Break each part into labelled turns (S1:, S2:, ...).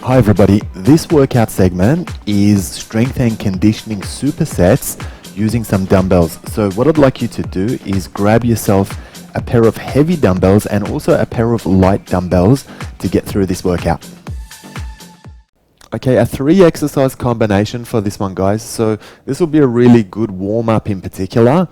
S1: Hi everybody, this workout segment is strength and conditioning supersets using some dumbbells. So what I'd like you to do is grab yourself a pair of heavy dumbbells and also a pair of light dumbbells to get through this workout. Okay, a 3 exercise combination for this one, guys. So this will be a really good warm up in particular.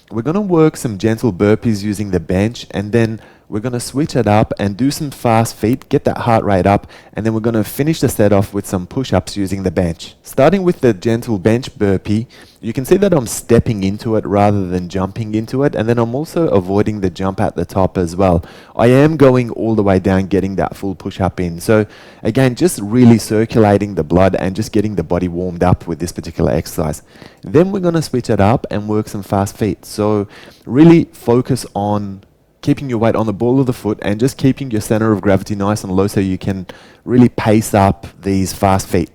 S1: We're going to work some gentle burpees using the bench, and then we're going to switch it up and do some fast feet, get that heart rate up, and then we're going to finish the set off with some push-ups using the bench. Starting with the gentle bench burpee, you can see that I'm stepping into it rather than jumping into it, and then I'm also avoiding the jump at the top as well. I am going all the way down, getting that full push-up in. So again, just really circulating the blood and just getting the body warmed up with this particular exercise. Then we're going to switch it up and work some fast feet. So really focus on keeping your weight on the ball of the foot and just keeping your center of gravity nice and low so you can really pace up these fast feet.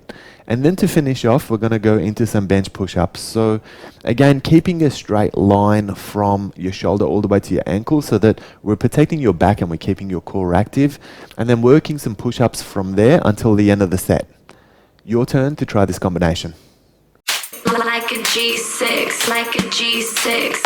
S1: And then to finish off, we're going to go into some bench push-ups. So again, keeping a straight line from your shoulder all the way to your ankle so that we're protecting your back and we're keeping your core active. And then working some push-ups from there until the end of the set. Your turn to try this combination.
S2: Like a G6, like a G6.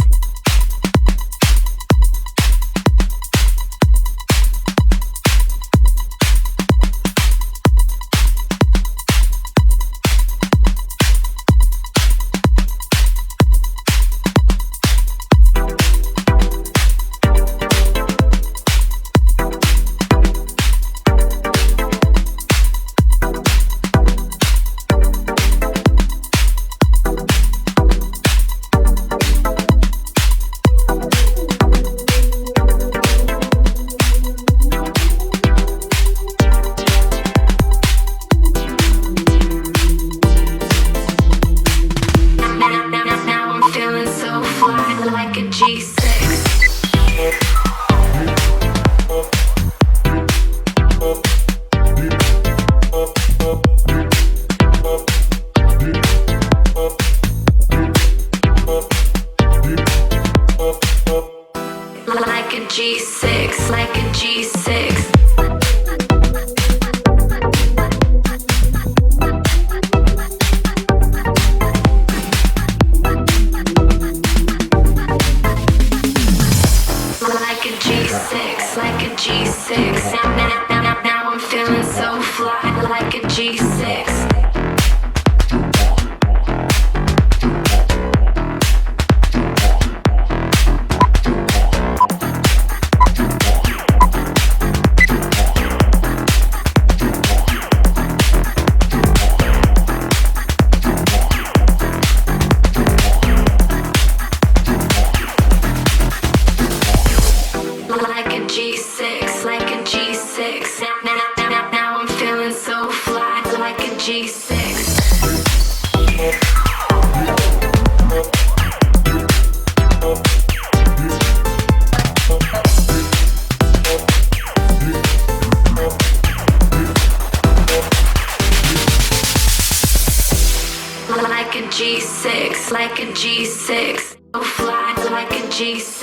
S3: Like a G6, oh fly like a G6.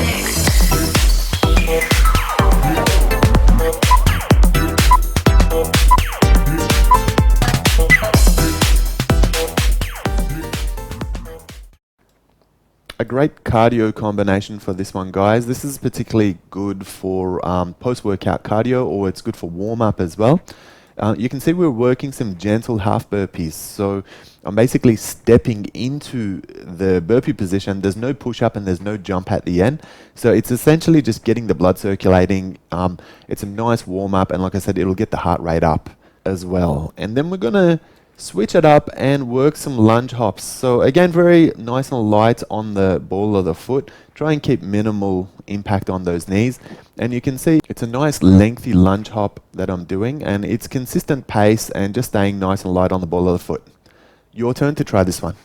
S1: A great cardio combination for this one, guys. This is particularly good for post-workout cardio, or it's good for warm-up as well. You can see we're working some gentle half burpees. So I'm basically stepping into the burpee position. There's no push-up and there's no jump at the end. So it's essentially just getting the blood circulating. It's a nice warm-up, and like I said, it'll get the heart rate up as well. And then we're going to switch it up and work some lunge hops. So again, very nice and light on the ball of the foot. Try and keep minimal impact on those knees. And you can see it's a nice lengthy lunge hop that I'm doing, and it's consistent pace and just staying nice and light on the ball of the foot. Your turn to try this one.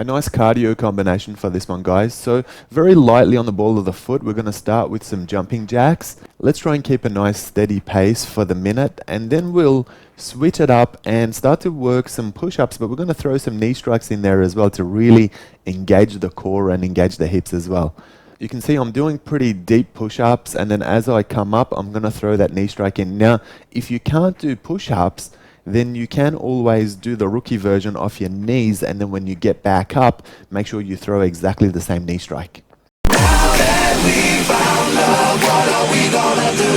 S1: nice cardio combination for this one, guys. So very lightly on the ball of the foot, we're going to start with some jumping jacks. Let's try and keep a nice steady pace for the minute, and then we'll switch it up and start to work some push-ups, but we're going to throw some knee strikes in there as well to really engage the core and engage the hips as well. You can see I'm doing pretty deep push-ups, and then as I come up, I'm going to throw that knee strike in. Now, if you can't do push-ups, then you can always do the rookie version off your knees, and then when you get back up, make sure you throw exactly the same knee strike.
S4: Now that we found love, what are we gonna do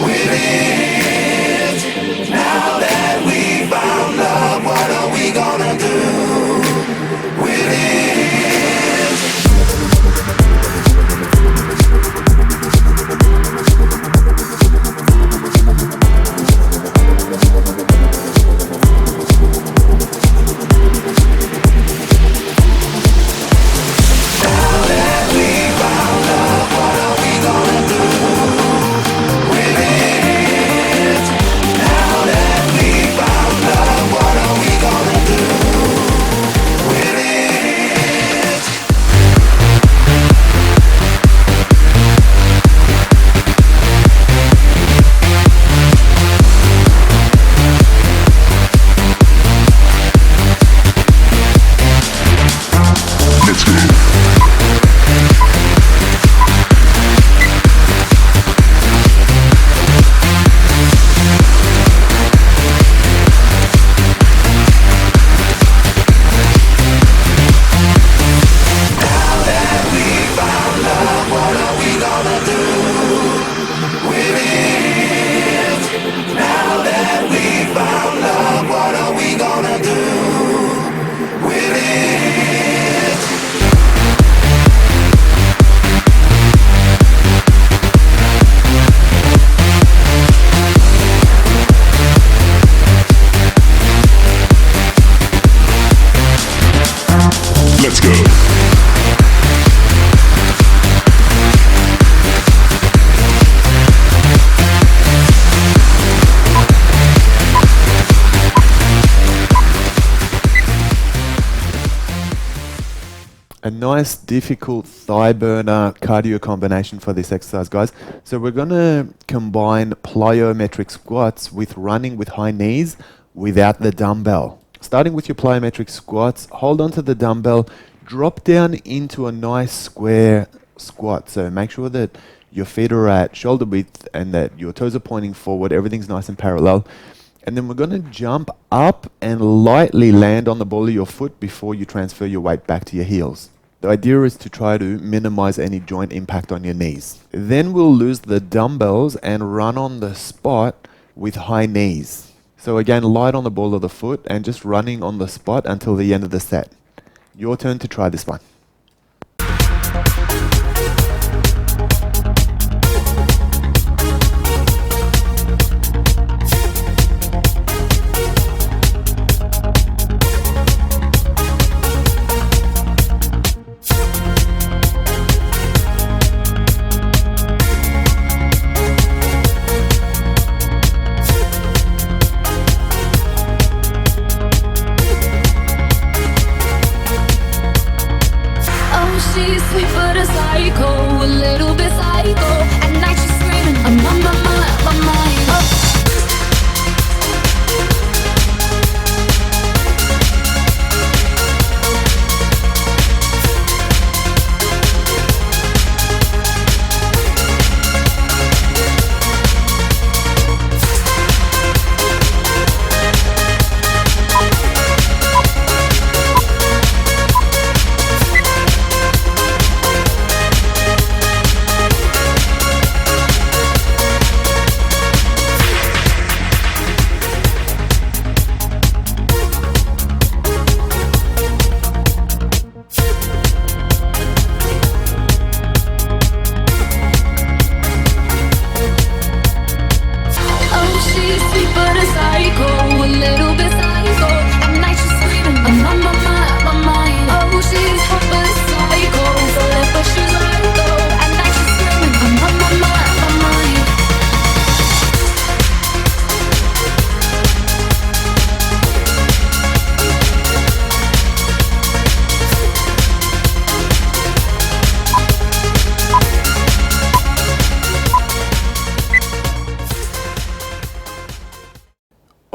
S4: with it? Now that we found love, what are we gonna do with it?
S1: A nice difficult thigh burner cardio combination for this exercise, guys. So we're going to combine plyometric squats with running with high knees without the dumbbell. Starting with your plyometric squats, hold onto the dumbbell, drop down into a nice square squat. So make sure that your feet are at shoulder width and that your toes are pointing forward, everything's nice and parallel. And then we're going to jump up and lightly land on the ball of your foot before you transfer your weight back to your heels. The idea is to try to minimize any joint impact on your knees. Then we'll lose the dumbbells and run on the spot with high knees. So again, light on the ball of the foot and just running on the spot until the end of the set. Your turn to try this one.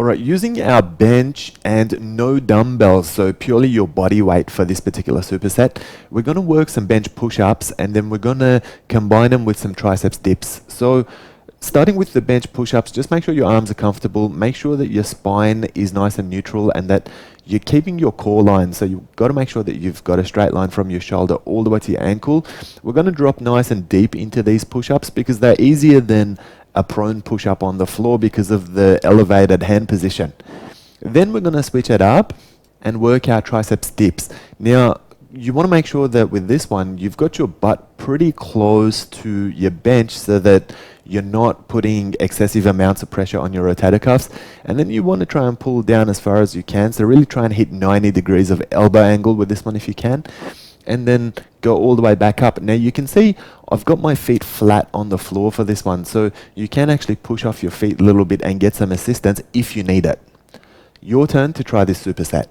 S1: Alright, using our bench and no dumbbells, so purely your body weight for this particular superset, we're going to work some bench push-ups and then we're going to combine them with some triceps dips. So starting with the bench push-ups, just make sure your arms are comfortable, make sure that your spine is nice and neutral and that you're keeping your core line. So you've got to make sure that you've got a straight line from your shoulder all the way to your ankle. We're going to drop nice and deep into these push-ups because they're easier than a prone push-up on the floor because of the elevated hand position. Then we're going to switch it up and work our triceps dips. Now, you want to make sure that with this one, you've got your butt pretty close to your bench so that you're not putting excessive amounts of pressure on your rotator cuffs. And then you want to try and pull down as far as you can. So really try and hit 90 degrees of elbow angle with this one if you can. And then go all the way back up. Now you can see I've got my feet flat on the floor for this one. So you can actually push off your feet a little bit and get some assistance if you need it. Your turn to try this superset.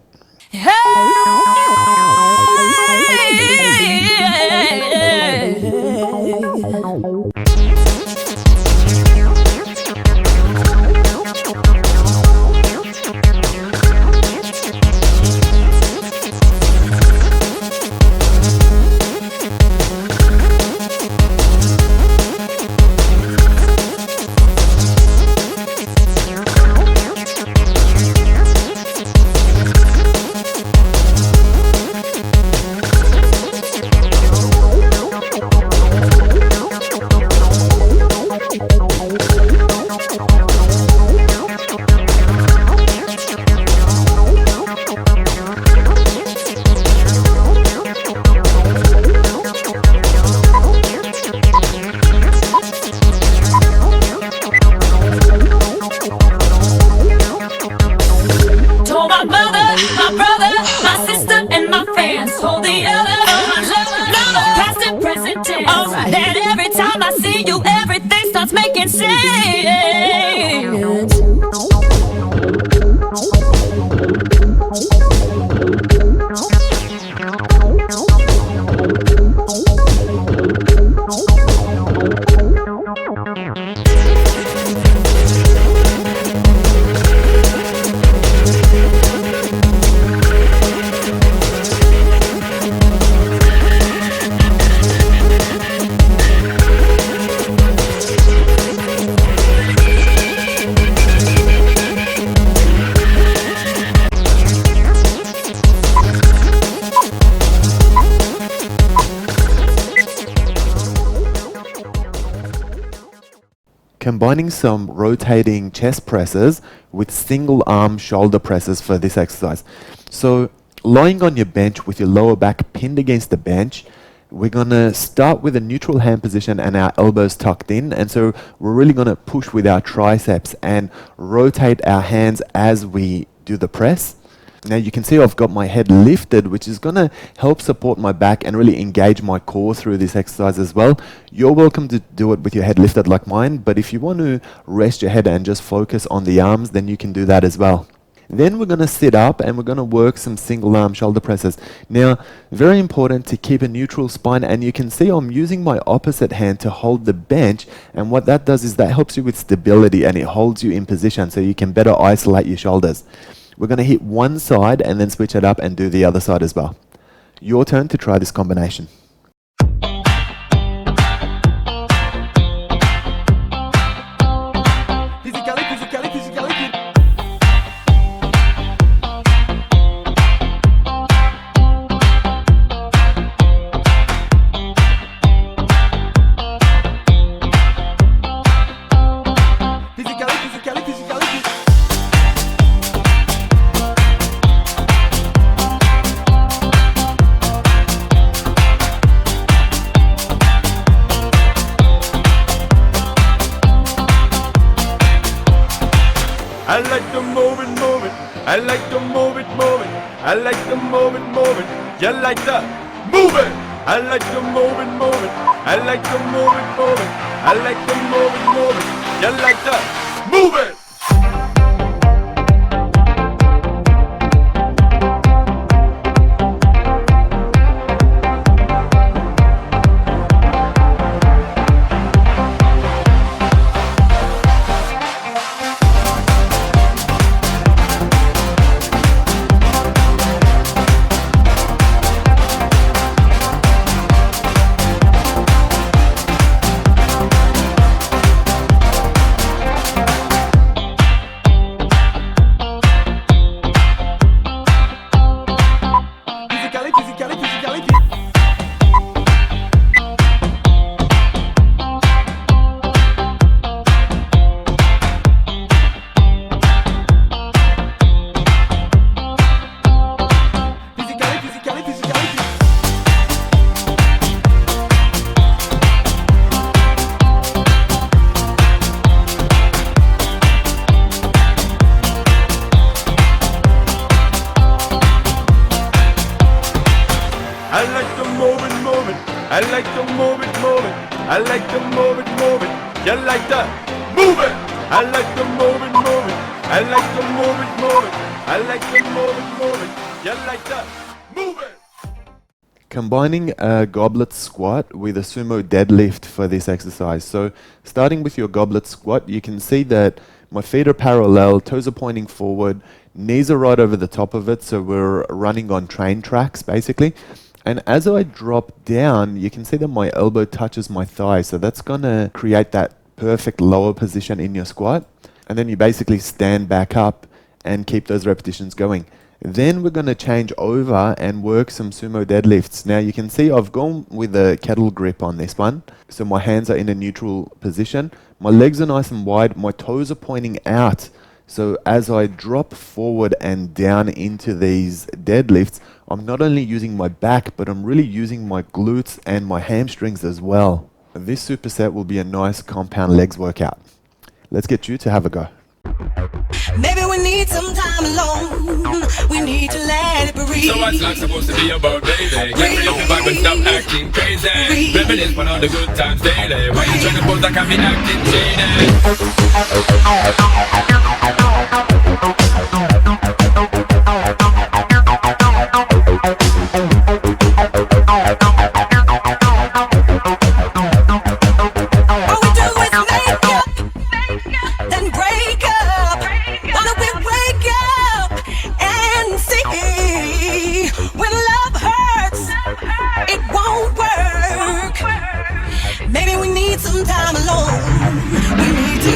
S1: Combining some rotating chest presses with single arm shoulder presses for this exercise. So lying on your bench with your lower back pinned against the bench, we're going to start with a neutral hand position and our elbows tucked in. And so we're really going to push with our triceps and rotate our hands as we do the press. Now you can see I've got my head lifted, which is going to help support my back and really engage my core through this exercise as well. You're welcome to do it with your head lifted like mine, but if you want to rest your head and just focus on the arms, then you can do that as well. Then we're going to sit up and we're going to work some single arm shoulder presses. Now, very important to keep a neutral spine, and you can see I'm using my opposite hand to hold the bench, and what that does is that helps you with stability and it holds you in position so you can better isolate your shoulders. We're going to hit one side and then switch it up and do the other side as well. Your turn to try this combination.
S5: I like to move it, move it. I like to move it, move it. I like to move it, move it. You like to move it. I like to move it, move it. I like to move it, move it. I like to move it, move it. You like to move it. I like to move it, move it. I like to move it, move it. You like to move it. I like to move it, move it. I like to move it, move it. I like to move it, move it. You like to move it.
S1: Combining a goblet squat with a sumo deadlift for this exercise. So starting with your goblet squat, you can see that my feet are parallel, toes are pointing forward, knees are right over the top of it, so we're running on train tracks basically. And as I drop down, you can see that my elbow touches my thigh, so that's gonna create that perfect lower position in your squat. And then you basically stand back up and keep those repetitions going. Then we're going to change over and work some sumo deadlifts. Now you can see I've gone with a kettle grip on this one. So my hands are in a neutral position. My legs are nice and wide. My toes are pointing out. So as I drop forward and down into these deadlifts, I'm not only using my back, but I'm really using my glutes and my hamstrings as well. This superset will be a nice compound legs workout. Let's get you to have a go.
S4: Maybe we need some time alone. We need to let it breathe.
S6: So what's life supposed to be about, baby? Get real to vibe and stop acting crazy. Reminisce on all the good times daily. Why you trying to pose like I'm in acting
S4: All we do is make up, then break up. Why don't we wake up and see? When love hurts, it won't work. Maybe we need some time alone. We need to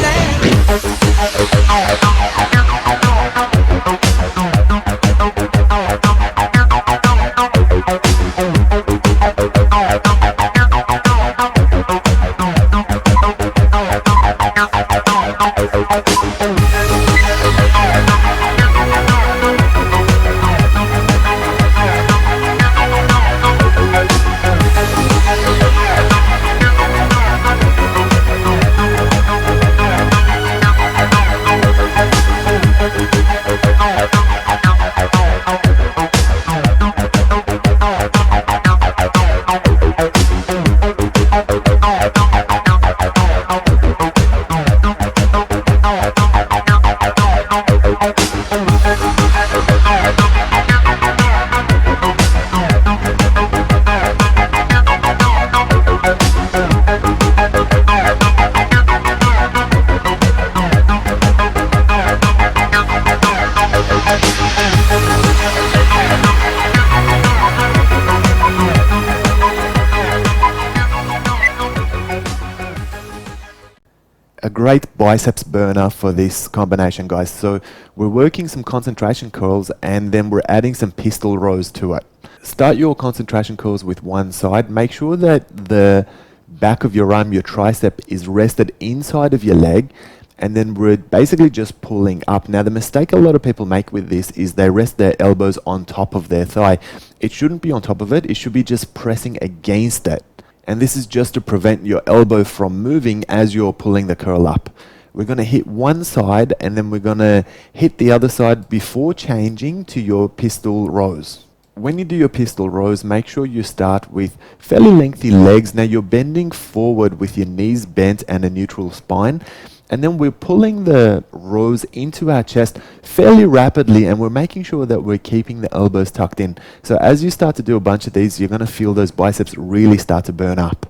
S1: A great biceps burner for this combination, guys. So we're working some concentration curls and then we're adding some pistol rows to it. Start your concentration curls with one side. Make sure that the back of your arm, your tricep, is rested inside of your leg, and then we're basically just pulling up. Now the mistake a lot of people make with this is they rest their elbows on top of their thigh. It shouldn't be on top of it, it should be just pressing against it. And this is just to prevent your elbow from moving as you're pulling the curl up. We're going to hit one side and then we're going to hit the other side before changing to your pistol rows. When you do your pistol rows, make sure you start with fairly lengthy legs. Now you're bending forward with your knees bent and a neutral spine. And then we're pulling the rows into our chest fairly rapidly, and we're making sure that we're keeping the elbows tucked in. So as you start to do a bunch of these, you're going to feel those biceps really start to burn up.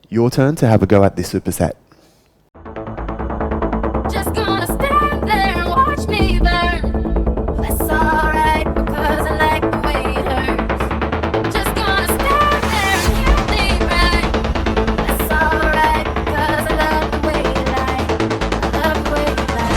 S1: Your turn to have a go at this superset.
S3: Just gonna stand there and watch me burn. That's alright because I like the way it hurts. Just gonna stand there and kill me right. That's alright because I love the way you lie. I love the way you lie.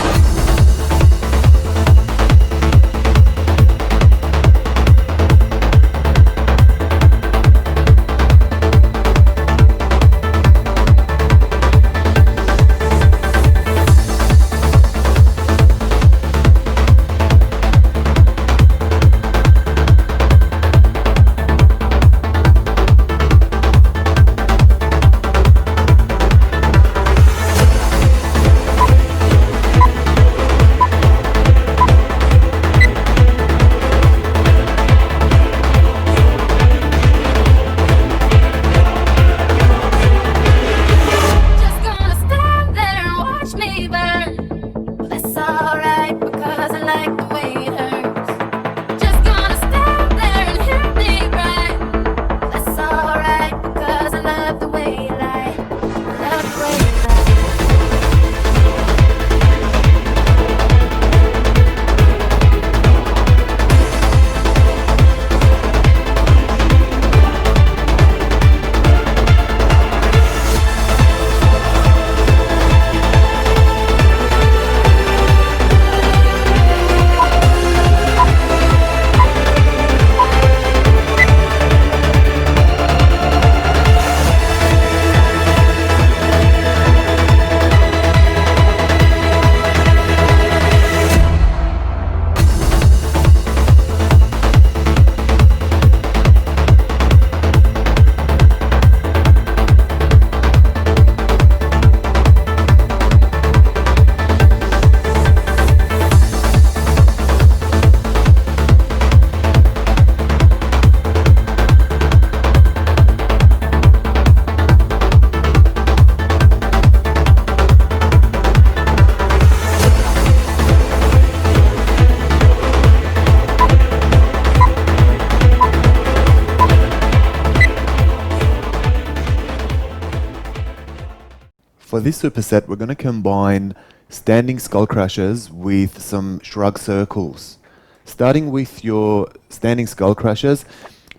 S1: For this superset, we're going to combine standing skull crushers with some shrug circles. Starting with your standing skull crushers,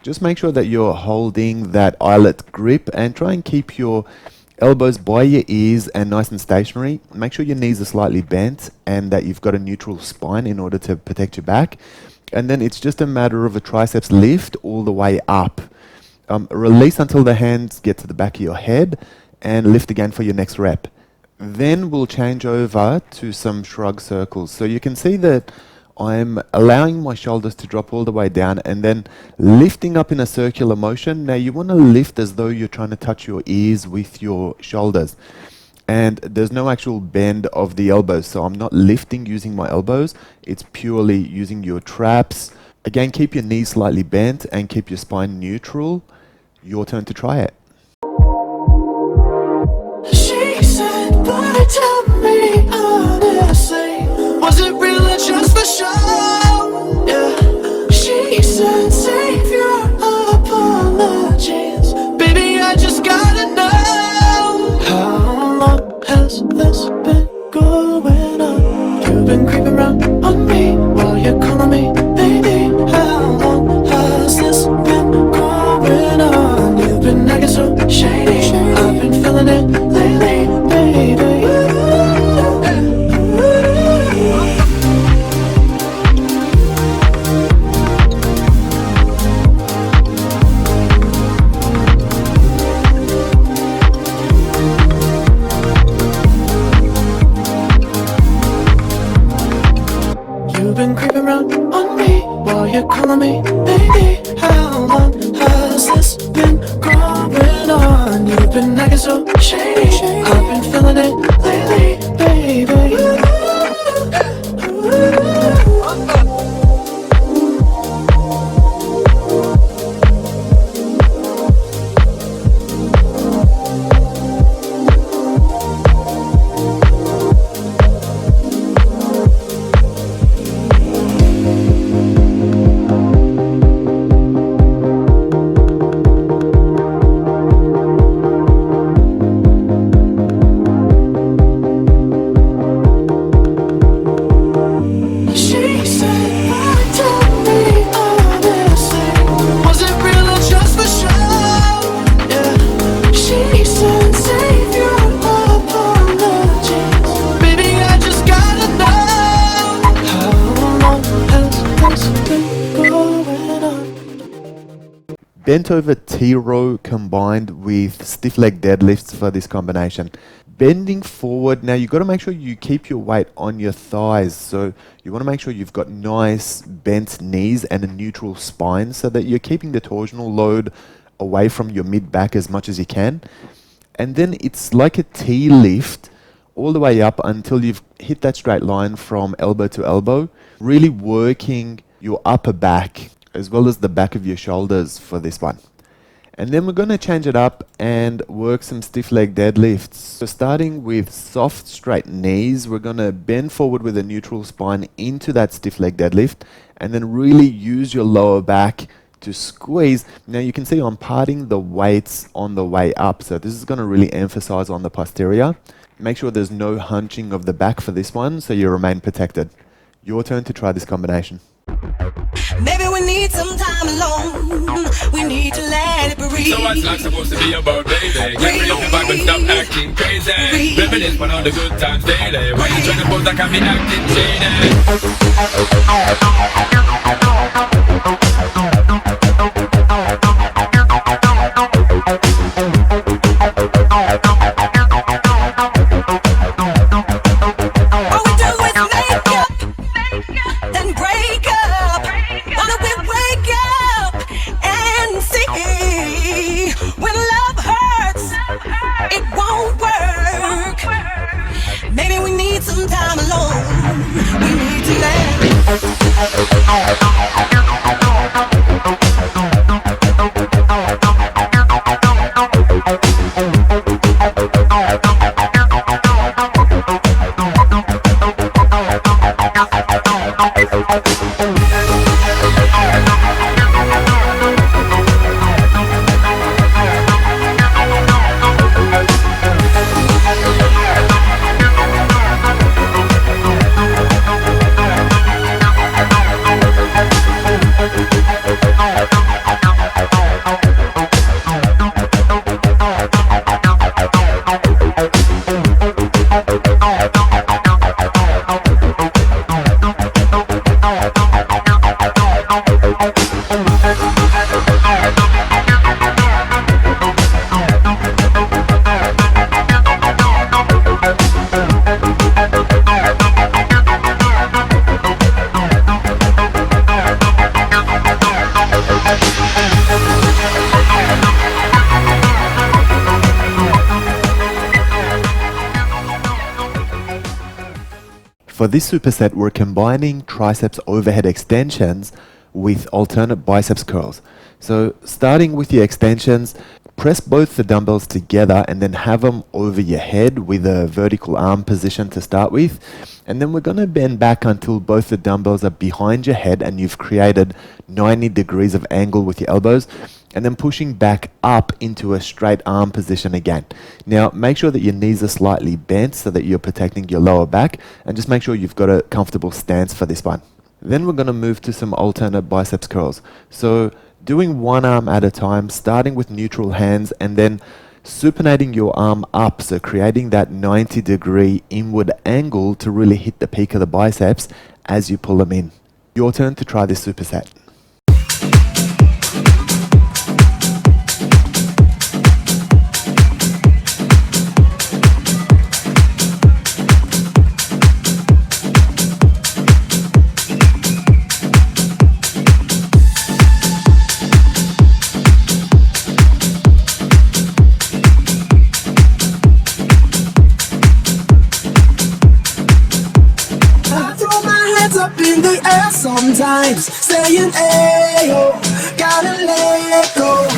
S1: just make sure that you're holding that eyelet grip and try and keep your elbows by your ears and nice and stationary. Make sure your knees are slightly bent and that you've got a neutral spine in order to protect your back. And then it's just a matter of a triceps lift all the way up. Release until the hands get to the back of your head and lift again for your next rep. Then we'll change over to some shrug circles. So you can see that I'm allowing my shoulders to drop all the way down and then lifting up in a circular motion. Now you want to lift as though you're trying to touch your ears with your shoulders. And there's no actual bend of the elbows, so I'm not lifting using my elbows. It's purely using your traps. Again, keep your knees slightly bent and keep your spine neutral. Your turn to try it.
S4: She said, boy, tell me honestly, was it real or just for show? Yeah. She said, save your apologies, baby, I just gotta know. How long has this been going on? You've been creeping around on me while you're calling me baby. How long has this been going on? You've been acting so shady, I've been feeling it lately, baby. You've been creeping around on me while you're calling me baby. How long has this been going on? You've been acting so shady, I've been feeling it lately, baby.
S1: Bent over Tiro combined with stiff leg deadlifts for this combination. Bending forward, now you've got to make sure you keep your weight on your thighs. So you want to make sure you've got nice bent knees and a neutral spine so that you're keeping the torsional load away from your mid-back as much as you can. And then it's like a T lift all the way up until you've hit that straight line from elbow to elbow, really working your upper back as well as the back of your shoulders for this one. And then we're going to change it up and work some stiff leg deadlifts. So starting with soft straight knees, we're going to bend forward with a neutral spine into that stiff leg deadlift and then really use your lower back to squeeze. Now you can see I'm parting the weights on the way up, so this is going to really emphasize on the posterior. Make sure there's no hunching of the back for this one so you remain protected. Your turn to try this combination.
S7: Maybe we need some time alone. We need to let it breathe.
S6: So what's life supposed to be about, baby? Get rid of your vibe and stop acting crazy. Reminisce on all the good times daily. Why you trying to pose like I'm acting
S7: All we do is make up, then break up. Why don't we wake up and see? When love hurts, it won't work. Maybe we need some time alone. We need to let
S1: For this superset, we're combining triceps overhead extensions with alternate biceps curls. So starting with the extensions, press both the dumbbells together and then have them over your head with a vertical arm position to start with. And then we're going to bend back until both the dumbbells are behind your head and you've created 90 degrees of angle with your elbows, and then pushing back up into a straight arm position again. Now make sure that your knees are slightly bent so that you're protecting your lower back, and just make sure you've got a comfortable stance for this one. Then we're going to move to some alternate biceps curls. So doing one arm at a time, starting with neutral hands and then supinating your arm up, so creating that 90-degree inward angle to really hit the peak of the biceps as you pull them in. Your turn to try this superset.
S4: Sometimes saying, ayo, gotta let go.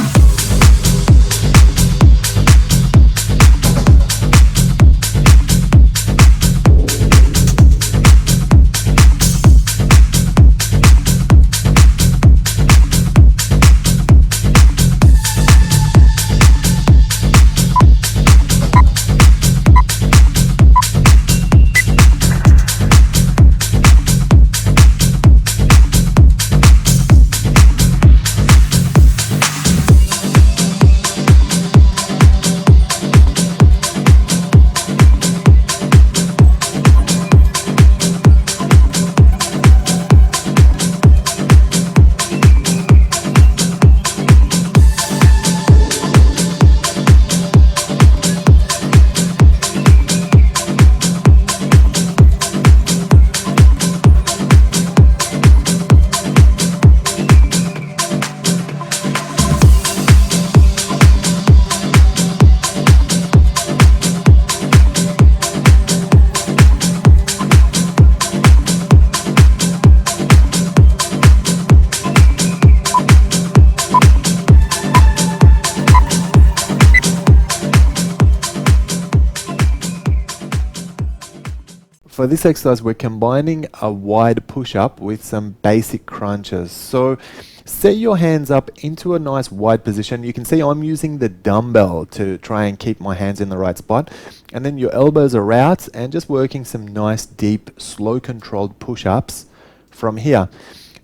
S1: For this exercise, we're combining a wide push-up with some basic crunches. So set your hands up into a nice wide position. You can see I'm using the dumbbell to try and keep my hands in the right spot. And then your elbows are out and just working some nice, deep, slow controlled push-ups from here.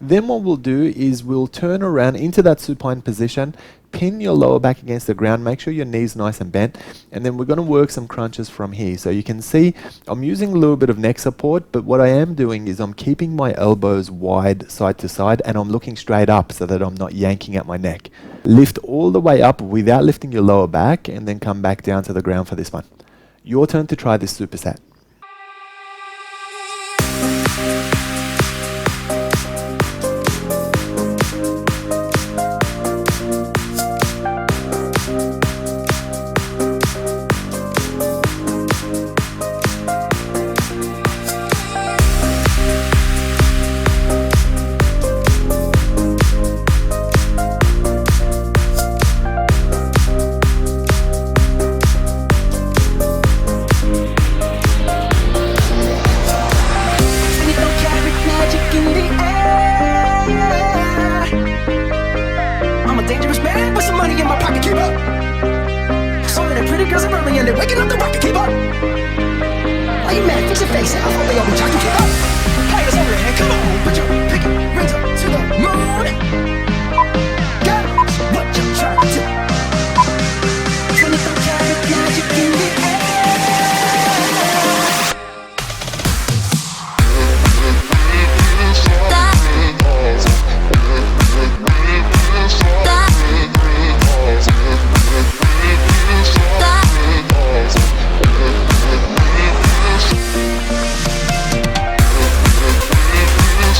S1: Then what we'll do is we'll turn around into that supine position, pin your lower back against the ground, make sure your knees nice and bent, and then we're going to work some crunches from here. So you can see I'm using a little bit of neck support, but what I am doing is I'm keeping my elbows wide side to side and I'm looking straight up so that I'm not yanking at my neck. Lift all the way up without lifting your lower back and then come back down to the ground for this one. Your turn to try this superset.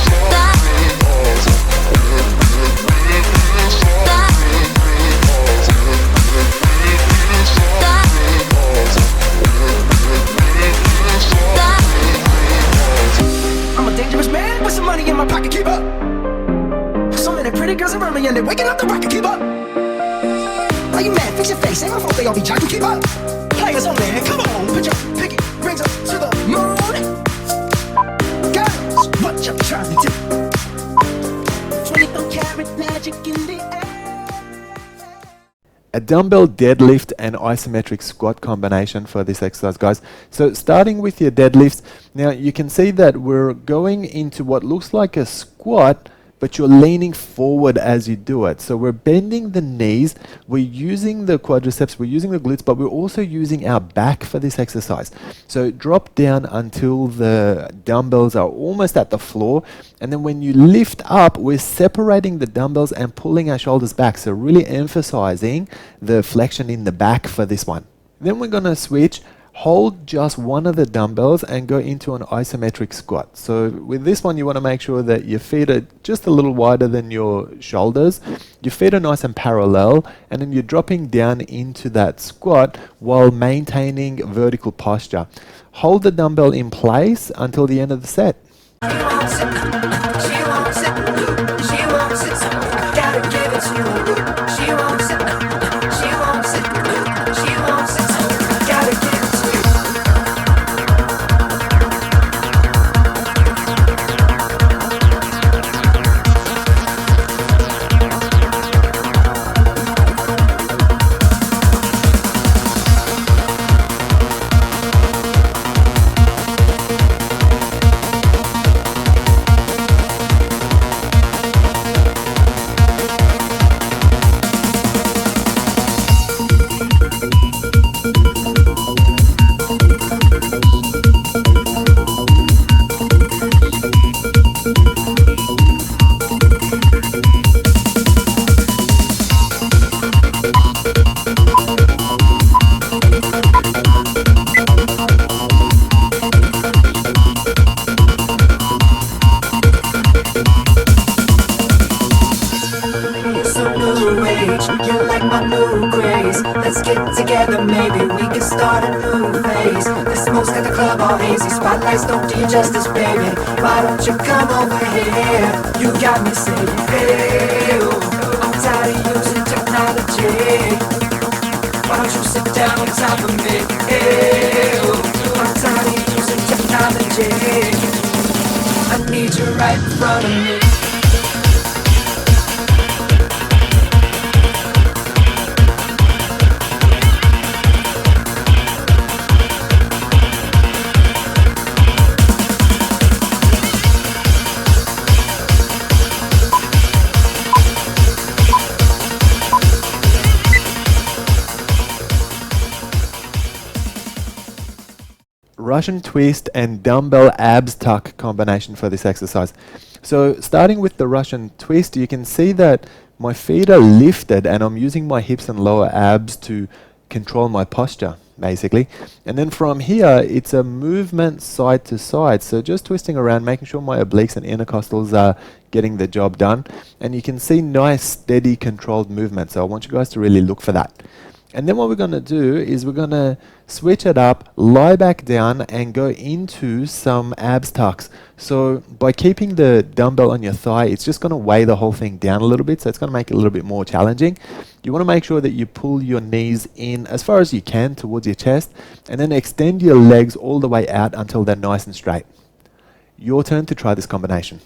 S3: Stop.
S8: been waking up the rocket, keep up. Why you mad? Fix your face. Ain't my fault they all be jocking, keep up. Players only, come on. Put your pinky rings up to the moon. Girls, what you trying to do? 24-karat magic in the air.
S1: A dumbbell deadlift and isometric squat combination for this exercise, guys. So starting with your deadlifts, now you can see that we're going into what looks like a squat, but you're leaning forward as you do it. So we're bending the knees, we're using the quadriceps, we're using the glutes, but we're also using our back for this exercise. So drop down until the dumbbells are almost at the floor, and then when you lift up, we're separating the dumbbells and pulling our shoulders back. So really emphasizing the flexion in the back for this one. Then we're gonna switch. Hold just one of the dumbbells and go into an isometric squat. So with this one, you want to make sure that your feet are just a little wider than your shoulders. Your feet are nice and parallel, and then you're dropping down into that squat while maintaining vertical posture. Hold the dumbbell in place until the end of the set.
S4: Let's get together, maybe we can start a new phase. The smoke's got the club all hazy, spotlights don't do you justice, baby. Why don't you come over here? You got me saying, hey, I'm tired of using technology. Why don't you sit down on top of me? Hey, I'm tired of using technology. I need you right in front of me.
S1: Russian twist and dumbbell abs tuck combination for this exercise. So starting with the Russian twist, you can see that my feet are lifted and I'm using my hips and lower abs to control my posture, basically. And then from here, it's a movement side to side. So just twisting around, making sure my obliques and intercostals are getting the job done. And you can see nice, steady, controlled movement. So I want you guys to really look for that. And then what we're going to do is we're going to switch it up, lie back down and go into some abs tucks. So by keeping the dumbbell on your thigh, it's just going to weigh the whole thing down a little bit. So it's going to make it a little bit more challenging. You want to make sure that you pull your knees in as far as you can towards your chest and then extend your legs all the way out until they're nice and straight. Your turn to try this combination.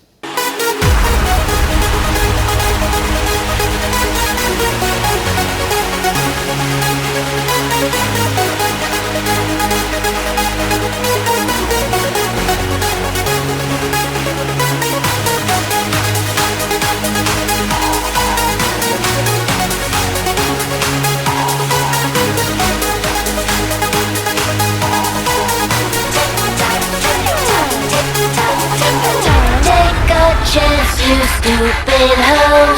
S2: You stupid hoe.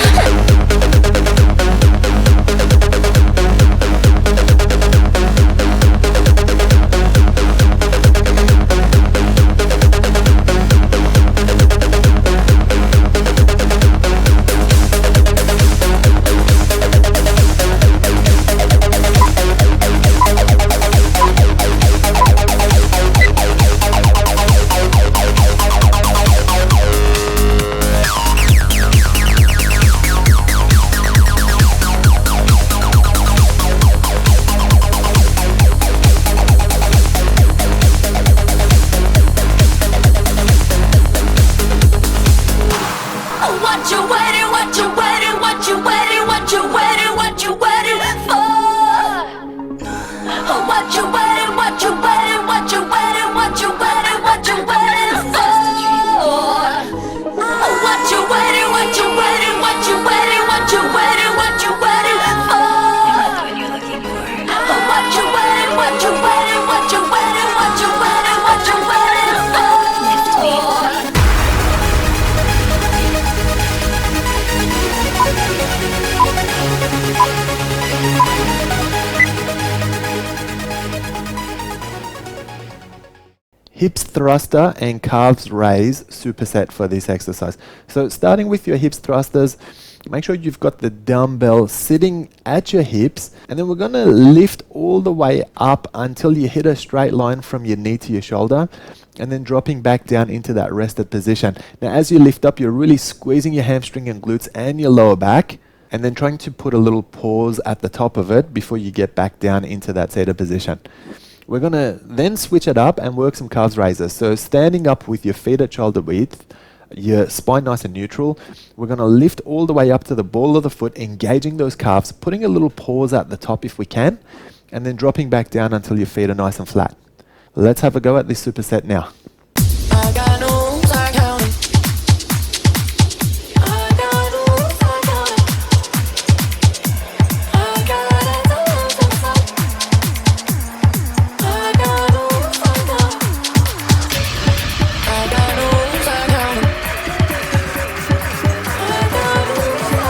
S3: what you waiting, what you waiting, what you waiting, what you waiting, what you waiting for? What you waiting, what you waiting, what you waiting, what you waiting, what you waiting for? What you waiting, what you waiting, what you waiting, what you waiting, what you waiting for? Lift me.
S1: Hips thruster and calves raise superset for this exercise. So starting with your hips thrusters, make sure you've got the dumbbell sitting at your hips, and then we're going to lift all the way up until you hit a straight line from your knee to your shoulder, and then dropping back down into that rested position. Now as you lift up, you're really squeezing your hamstring and glutes and your lower back, and then trying to put a little pause at the top of it before you get back down into that seated position. We're going to then switch it up and work some calves raises. So standing up with your feet at shoulder width, your spine nice and neutral, we're going to lift all the way up to the ball of the foot, engaging those calves, putting a little pause at the top if we can, and then dropping back down until your feet are nice and flat. Let's have a go at this superset now.
S7: I got no rules, I count 'em. I got no rules, I count 'em. I got it all to fight. I got no rules, I count 'em. I got no rules, I count 'em. I got no rules, I count 'em. I got it all to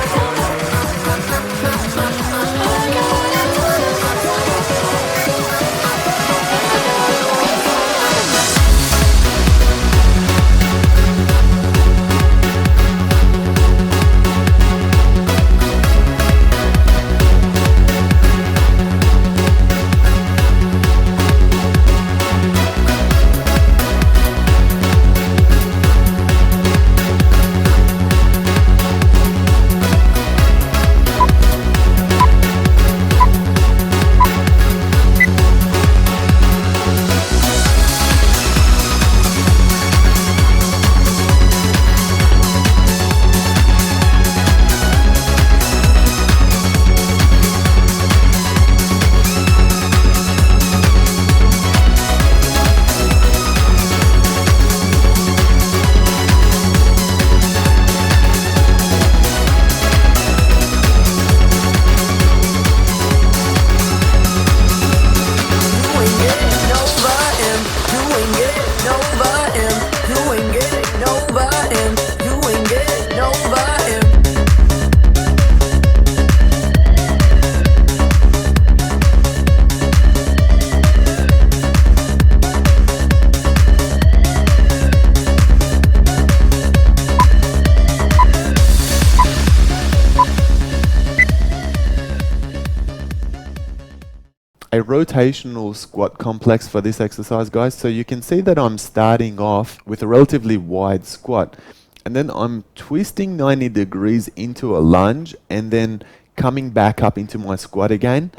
S1: A rotational squat complex for this exercise, guys. So you can see that I'm starting off with a relatively wide squat, and then I'm twisting 90 degrees into a lunge, and then coming back up into my squat again,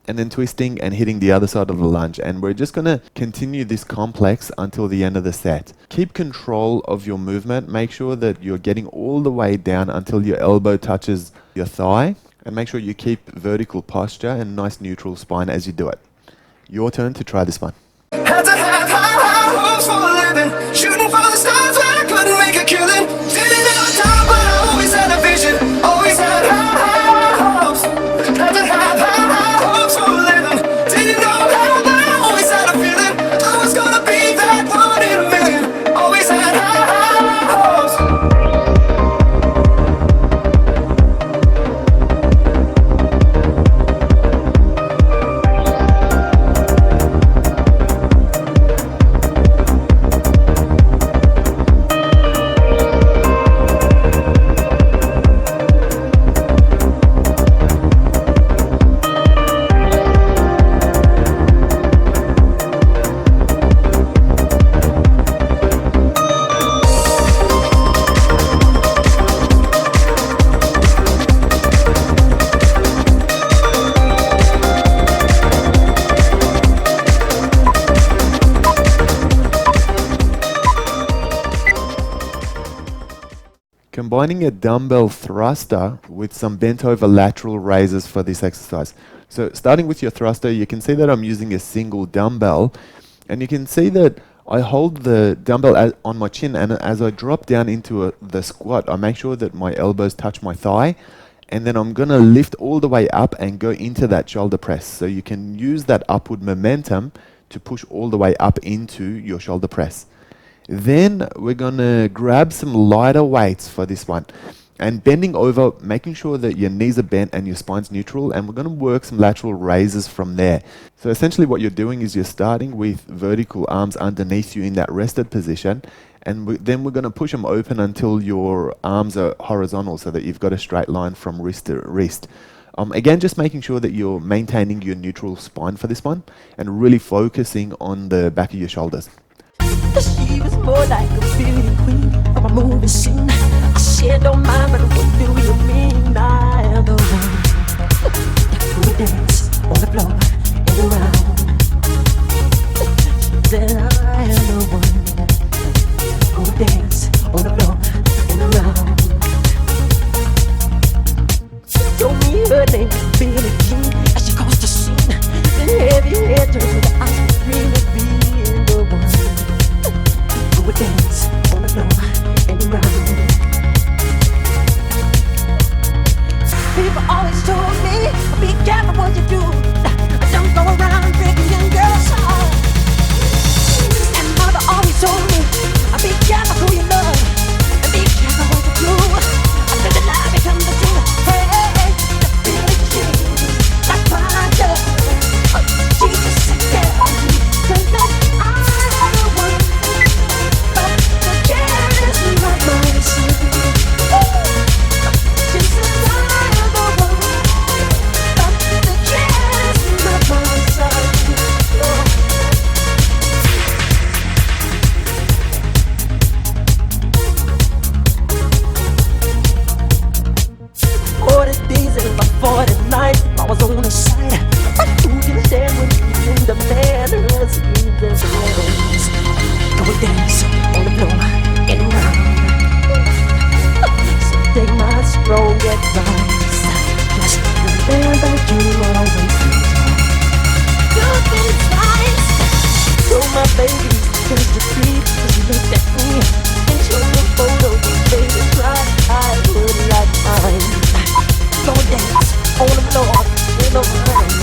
S1: and then twisting and hitting the other side of the lunge. And we're just going to continue this complex until the end of the set. Keep control of your movement. Make sure that you're getting all the way down until your elbow touches your thigh. And make sure you keep vertical posture and nice neutral spine as you do it. Your turn to try this one.
S8: Had to have high hopes for a living, shooting for the stars when I couldn't make a killing. Didn't have time, but I always had a vision, always had high hopes. Had to have high hopes for a living, didn't know how, but I always had a feeling I was gonna be that one in a million. Always had high hopes.
S1: Combining a dumbbell thruster with some bent over lateral raises for this exercise. So starting with your thruster, you can see that I'm using a single dumbbell, and you can see that I hold the dumbbell on my chin, and as I drop down into the squat, I make sure that my elbows touch my thigh, and then I'm going to lift all the way up and go into that shoulder press. So you can use that upward momentum to push all the way up into your shoulder press. Then we're going to grab some lighter weights for this one. And bending over, making sure that your knees are bent and your spine's neutral, and we're going to work some lateral raises from there. So essentially what you're doing is you're starting with vertical arms underneath you in that rested position, and then we're going to push them open until your arms are horizontal so that you've got a straight line from wrist to wrist. Again, just making sure that you're maintaining your neutral spine for this one and really focusing on the back of your shoulders.
S7: She was more like a beauty queen from a movie scene. I said, don't mind, but what do you mean? I am the one who would dance on the floor and around. Then I am the one who would dance on the floor and around. She told me her name was Billie Jean as she crossed the scene. Then heavy hair turned to the ice cream of being the one would dance on the floor and around. People always told me, be careful what you do. Don't go around breaking young girls' hearts. And mother always told me, be careful who you love and be careful what you do. Until the lie becomes the truth. Hey, the Billie Jean, like my love. Jesus said, cause that I'm the one. I was on the side, but who can stand when you're in the man who has been there for years? Go and dance on the floor and around. So take my strong advice, just remember you always do. Good things nice. So my baby turns the tree, she looked at me and showed me photos of baby cried. I would like mine. Go and dance on the floor and around.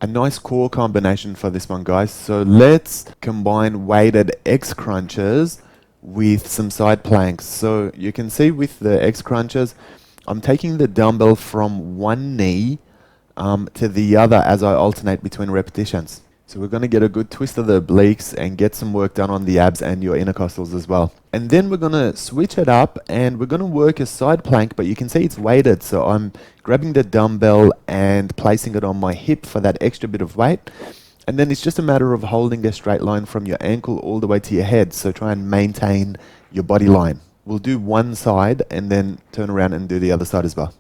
S1: A nice core combination for this one, guys. So let's combine weighted X crunches with some side planks. So you can see with the X crunches, I'm taking the dumbbell from one knee to the other as I alternate between repetitions. So we're going to get a good twist of the obliques and get some work done on the abs and your intercostals as well. And then we're going to switch it up and we're going to work a side plank, but you can see it's weighted. So I'm grabbing the dumbbell and placing it on my hip for that extra bit of weight. And then it's just a matter of holding a straight line from your ankle all the way to your head. So try and maintain your body line. We'll do one side and then turn around and do the other side as well.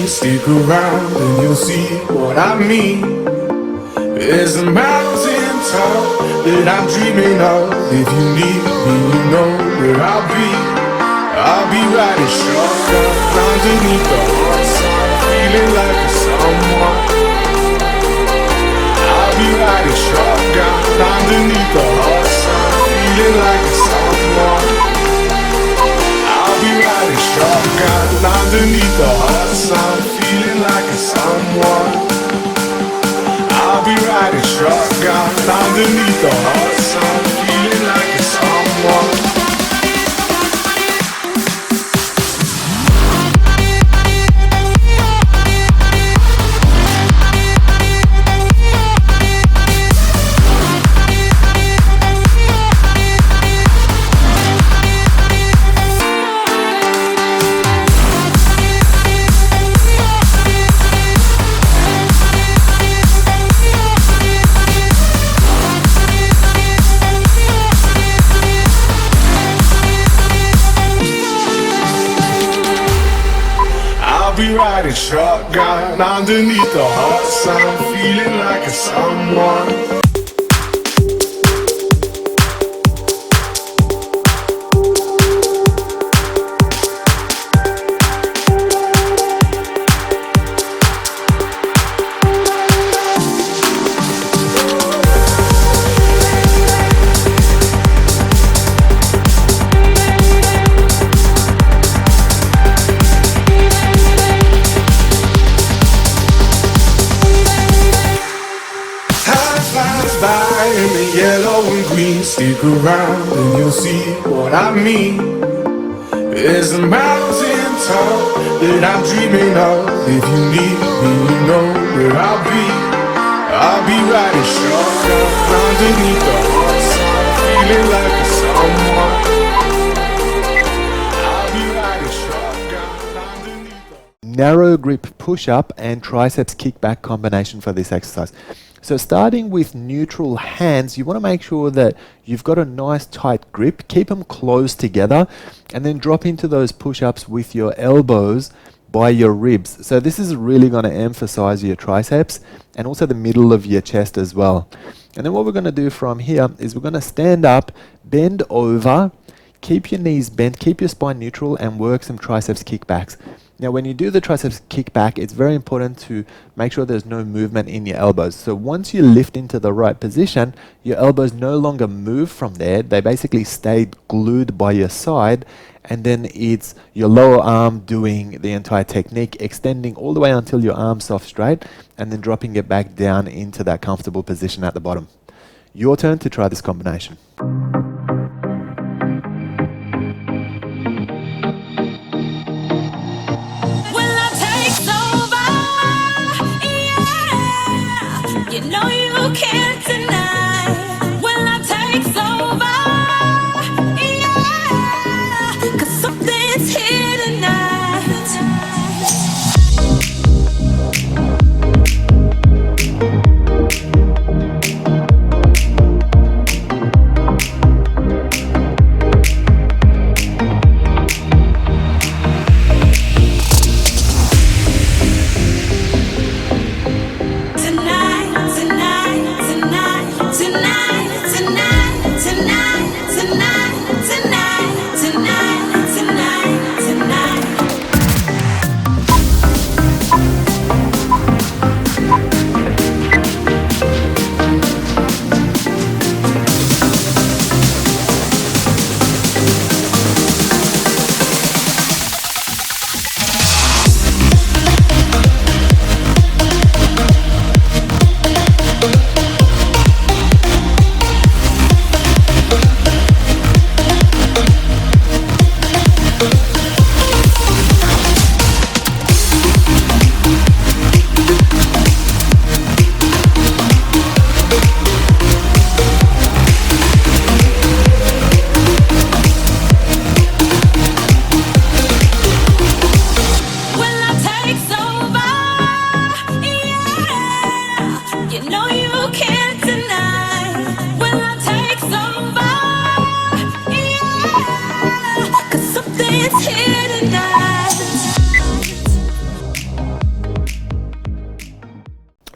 S4: Stick around and you'll see what I mean. There's a mountain top that I'm dreaming of. If you need me, you know where I'll be. I'll be riding shotgun underneath the hot sun, feeling like a someone. I'll be riding shotgun underneath the hot sun, feeling like a someone. I'll be riding shotgun underneath the hot sun, feeling like a someone. I'll be riding shotgun underneath the hot sun, feeling like a someone. I'll be riding shotgun underneath the hot sun, feeling like a someone. In the yellow and green, stick around and you'll see what I mean. There's a mountain top that I'm dreaming of. If you need me, you know where I'll be. I'll be riding shotgun underneath the hot sun, feeling like a someone. I'll be riding shotgun underneath the
S1: Narrow grip push-up and triceps kickback combination for this exercise. So starting with neutral hands, you want to make sure that you've got a nice tight grip, keep them close together, and then drop into those push-ups with your elbows by your ribs. So this is really going to emphasize your triceps and also the middle of your chest as well. And then what we're going to do from here is we're going to stand up, bend over, keep your knees bent, keep your spine neutral, and work some triceps kickbacks. Now, when you do the triceps kickback, it's very important to make sure there's no movement in your elbows. So once you lift into the right position, your elbows no longer move from there. They basically stay glued by your side. And then it's your lower arm doing the entire technique, extending all the way until your arm's soft straight, and then dropping it back down into that comfortable position at the bottom. Your turn to try this combination.
S7: You know you can't deny when love takes over, yeah, 'cause something's here tonight.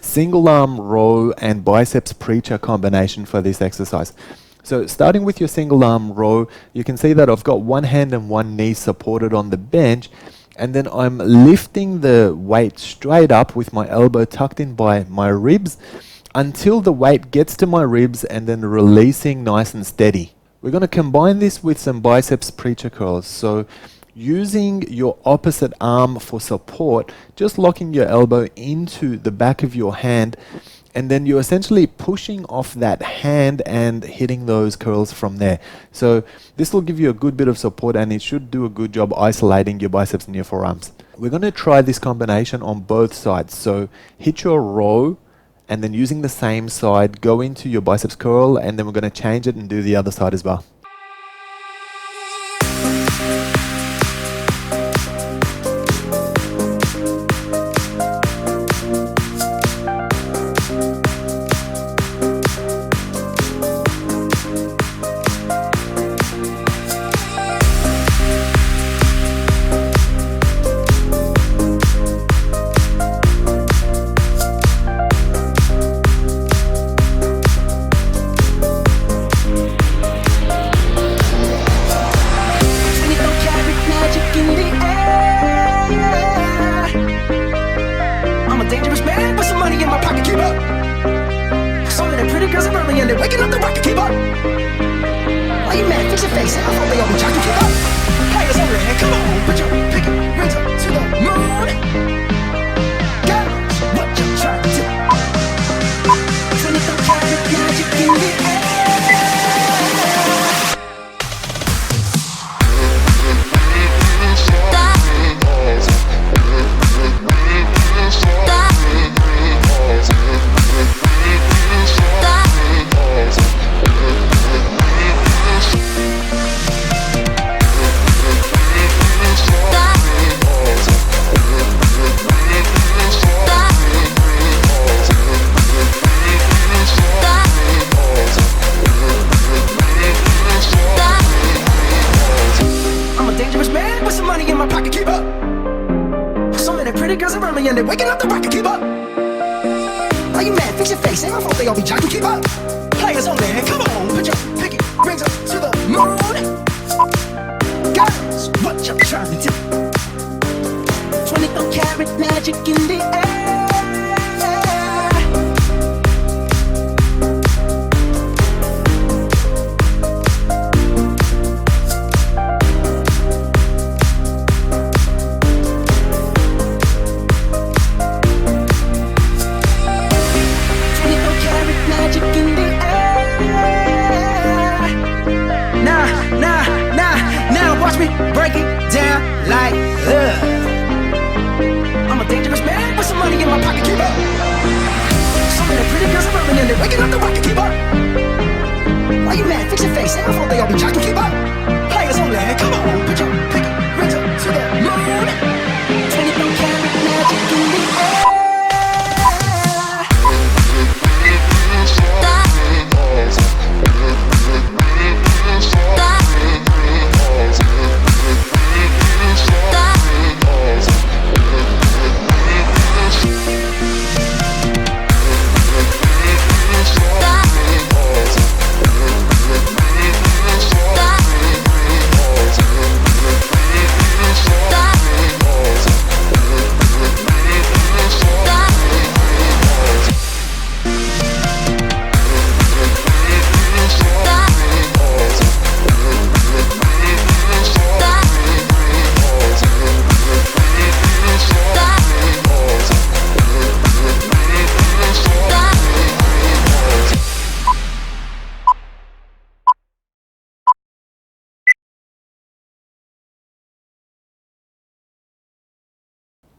S1: Single arm row and biceps preacher combination for this exercise. So starting with your single arm row, you can see that I've got one hand and one knee supported on the bench, and then I'm lifting the weight straight up with my elbow tucked in by my ribs until the weight gets to my ribs, and then releasing nice and steady. We're going to combine this with some biceps preacher curls. So using your opposite arm for support, just locking your elbow into the back of your hand, and then you're essentially pushing off that hand and hitting those curls from there. So this will give you a good bit of support, and it should do a good job isolating your biceps and your forearms. We're going to try this combination on both sides. So hit your row, and then using the same side, go into your biceps curl, and then we're going to change it and do the other side as well.
S8: girls are early and they're waking up the rocket. Keep up. Why you mad? Fix your face. I hope they all be jocking. Keep up. Players over here, come on, put your pinky rings up to the moon. Girls, what you trying to do? 24 karat magic in the air. And they're waking up the rocket. Keep up. Why you mad? Fix your face. Ain't my fault they all be jocking. Keep up. Players on there, come on, put your pinky rings up to the moon. Girls, what you trying to do? 24 karat magic in the air. Break it down like I'm a dangerous man with some money in my pocket. Keep up. Some of the pretty girls are rubbing and they're waking up the rocket. Keep up. Why you mad? Fix your face. Ain't my fault they all be jocking. Keep up. Players on there, come on, put your pinky rings up to the moon. 24 karat magic in the air.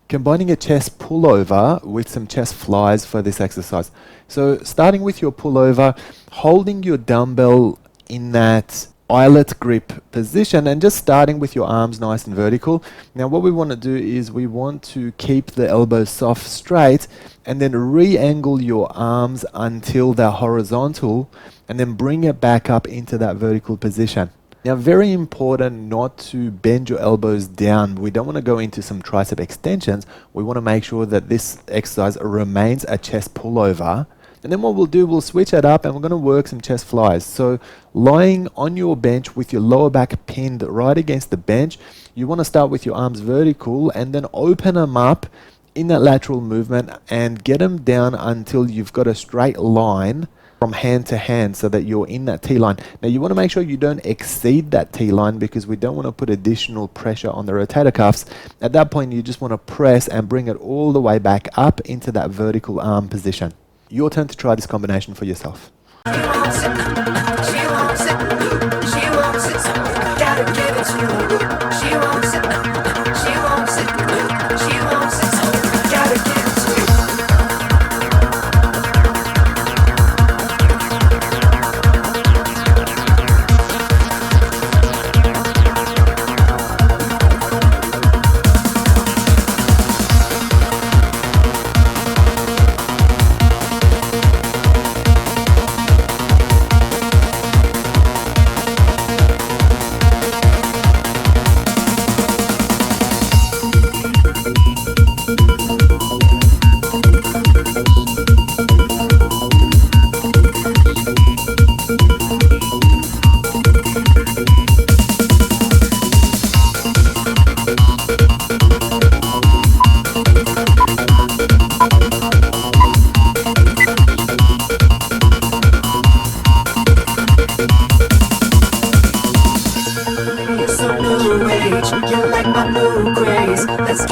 S1: Combining a chest pullover with some chest flies for this exercise. So starting with your pullover, holding your dumbbell in that eyelet grip position and just starting with your arms nice and vertical. Now what we want to do is we want to keep the elbows soft straight and then re-angle your arms until they're horizontal and then bring it back up into that vertical position. Now, very important not to bend your elbows down. We don't want to go into some tricep extensions. We want to make sure that this exercise remains a chest pullover. And then what we'll do, we'll switch it up and we're going to work some chest flies. So lying on your bench with your lower back pinned right against the bench, you want to start with your arms vertical and then open them up in that lateral movement and get them down until you've got a straight line from hand to hand so that you're in that T-line. Now you want to make sure you don't exceed that T-line because we don't want to put additional pressure on the rotator cuffs. At that point you just want to press and bring it all the way back up into that vertical arm position. Your turn to try this combination for yourself.
S8: She wants it, she wants it, she wants it, gotta give it to her. She wants it, she wants it, she wants it, gotta give it to her.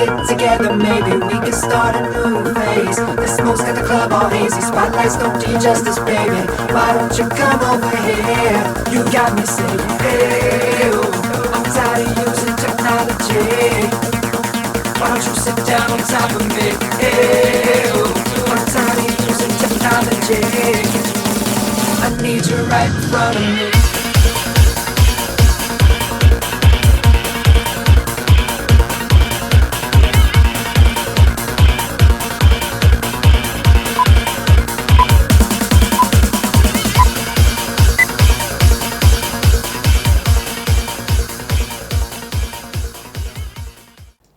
S8: get together, maybe we can start a new phase. The smoke's got the club all hazy, spotlights don't do you justice, baby. Why don't you come over here? You got me saying, hey, I'm tired of using technology. Why don't you sit down on top of me? Hey, I'm tired of using technology. I need you right in front of me.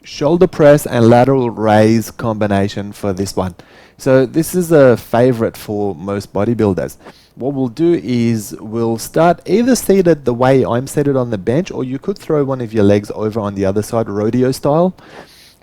S1: Shoulder press and lateral raise combination for this one. So this is a favorite for most bodybuilders. What we'll do is we'll start either seated the way I'm seated on the bench, or you could throw one of your legs over on the other side, rodeo style.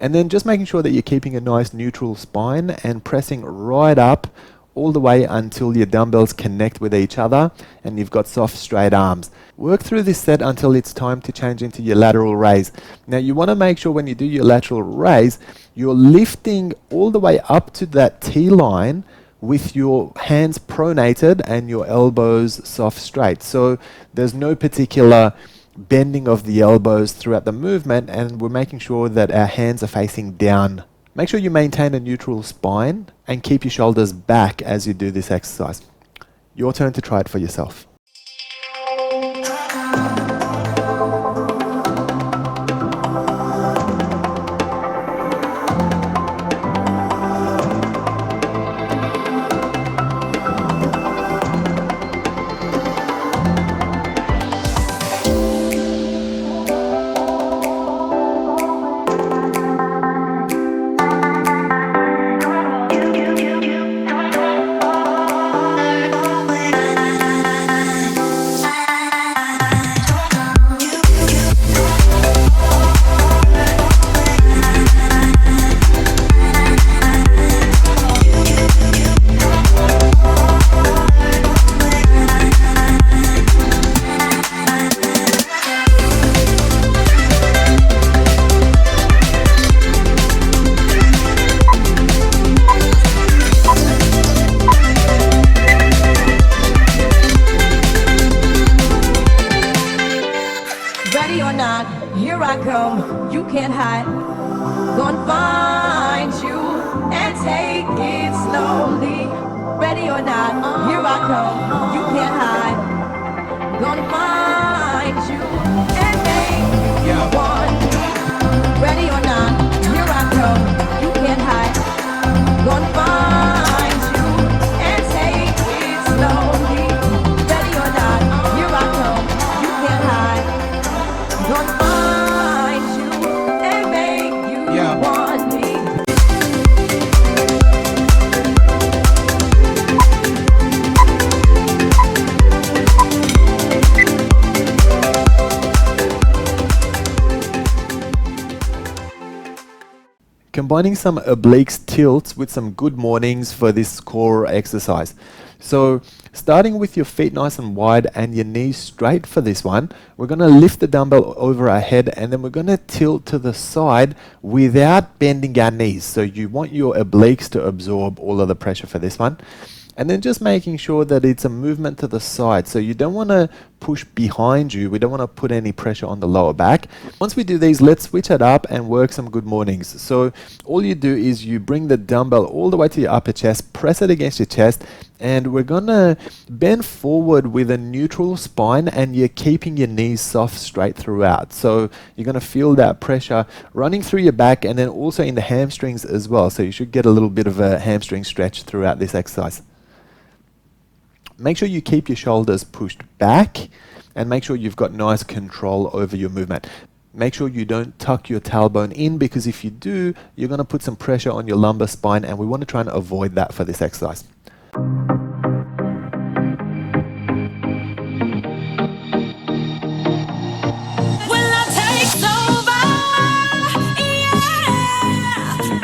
S1: And then just making sure that you're keeping a nice neutral spine and pressing right up all the way until your dumbbells connect with each other and you've got soft straight arms. Work through this set until it's time to change into your lateral raise. Now you want to make sure when you do your lateral raise, you're lifting all the way up to that T-line with your hands pronated and your elbows soft straight. So there's no particular bending of the elbows throughout the movement, and we're making sure that our hands are facing down. Make sure you maintain a neutral spine and keep your shoulders back as you do this exercise. Your turn to try it for yourself. Combining some obliques tilts with some good mornings for this core exercise. So starting with your feet nice and wide and your knees straight for this one, we're going to lift the dumbbell over our head and then we're going to tilt to the side without bending our knees. So you want your obliques to absorb all of the pressure for this one. And then just making sure that it's a movement to the side. So you don't want to push behind you. We don't want to put any pressure on the lower back. Once we do these, let's switch it up and work some good mornings. So all you do is you bring the dumbbell all the way to your upper chest, press it against your chest, and we're going to bend forward with a neutral spine, and you're keeping your knees soft straight throughout. So you're going to feel that pressure running through your back and then also in the hamstrings as well. So you should get a little bit of a hamstring stretch throughout this exercise. Make sure you keep your shoulders pushed back and make sure you've got nice control over your movement. Make sure you don't tuck your tailbone in, because if you do, you're going to put some pressure on your lumbar spine, and we want to try and avoid that for this exercise.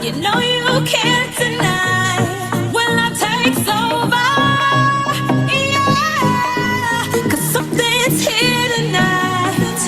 S7: You know you can't deny when love takes over. Yeah, 'cause something's here tonight.